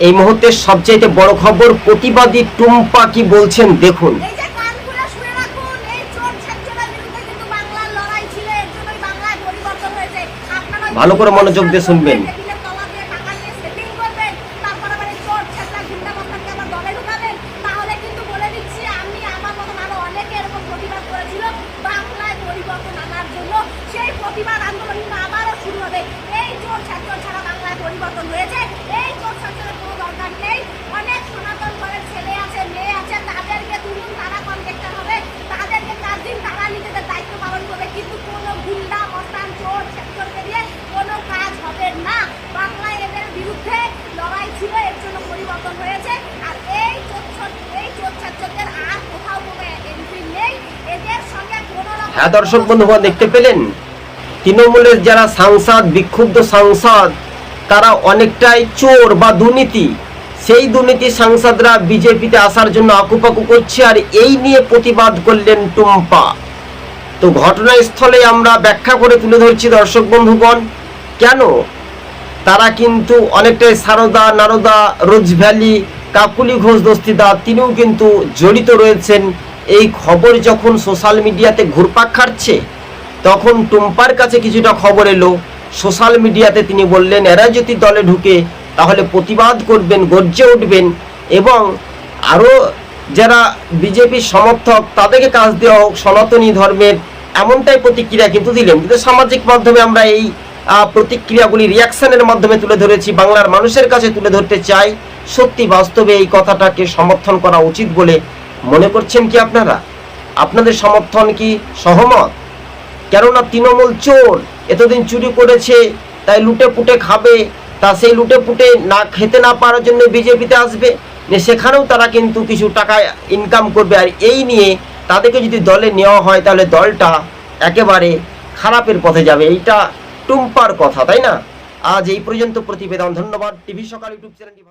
এই মুহূর্তে সবচেয়ে বড় খবর, প্রতিবাদী টুম্পা কি বলছেন দেখুন। ভালো করে মনোযোগ দিয়ে শুনবেন। প্রতিবাদ আন্দোলন আবারও শুরু হবে। এই চোর ছাত্র ছাড়া বাংলায় পরিবর্তন হয়েছে। এই চোর ছাত্রের কোনো দরকার নেই। অনেক সনাতন ঘরের ছেলে আছে, মেয়ে আছে, তাদেরকে তুলুন, তারা কন্ট্রাক্টর হবে, তাদেরকে কাজ দিন, তারা নিজেদের দায়িত্ব পালন করবে। কিন্তু কোনো গুন্ডা মস্তান চোর ছাত্রকে দিয়ে কোনো কাজ হবে না। বাংলায় এদের বিরুদ্ধে লড়াই ছিল, এর জন্য পরিবর্তন হয়েছে। আর এই চোর ছাত্রদের আর কোথাও কোনো এন্ট্রি নেই। এদের সঙ্গে কোনো রকম। হ্যাঁ দর্শক বন্ধুগণ, দেখতে পেলেন তৃণমূলের যারা সাংসদ, বিক্ষুব্ধ সাংসদ, তারা অনেকটাই চোর বা দুর্নীতি, সেই দুর্নীতি সাংসদরা বিজেপিতে আসার জন্য আকুপাকু করছে। আর এই নিয়ে প্রতিবাদ করলেন টুম্পা। তো ঘটনাস্থলে আমরা ব্যাখ্যা করে তুলে ধরছি দর্শক বন্ধুগণ, কেন তারা কিন্তু অনেকটাই সারদা, নারদা, রোজ ভ্যালি, কাকুলি ঘোষ দস্তিদা, তিনিও কিন্তু জড়িত রয়েছেন। এই খবর যখন সোশ্যাল মিডিয়াতে ঘুরপাক খাচ্ছে, তখন টুম্পার কাছে কিছুটা খবর এলো সোশ্যাল মিডিয়াতে। তিনি বললেন এরা যদি দলে ঢুকে তাহলে প্রতিবাদ করবেন, গর্জে উঠবেন, এবং আরও যারা বিজেপির সমর্থক তাদেরকে কাজ দেওয়া হোক সনাতনী ধর্মের, এমনটাই প্রতিক্রিয়া কিন্তু দিলেন। কিন্তু সামাজিক মাধ্যমে আমরা এই প্রতিক্রিয়াগুলি রিয়াকশনের মাধ্যমে তুলে ধরেছি, বাংলার মানুষের কাছে তুলে ধরতে চাই। সত্যি বাস্তবে এই কথাটাকে সমর্থন করা উচিত বলে মনে করছেন কি আপনারা? আপনাদের সমর্থন কি সহমত? কেননা তৃণমূল চোর, এতদিন চুরি করেছে, তাই লুটে পুটে খাবে, তা সেই লুটে পুটে না খেতে না পারার জন্য বিজেপিতে আসবে, সেখানেও তারা কিন্তু কিছু টাকা ইনকাম করবে। আর এই নিয়ে তাদেরকে যদি দলে নেওয়া হয় তাহলে দলটা একেবারে খারাপের পথে যাবে। এইটা টুম্পার কথা, তাই না? আজ এই পর্যন্ত প্রতিবেদন। ধন্যবাদ। টিভি সকাল ইউটিউব চ্যানেলটি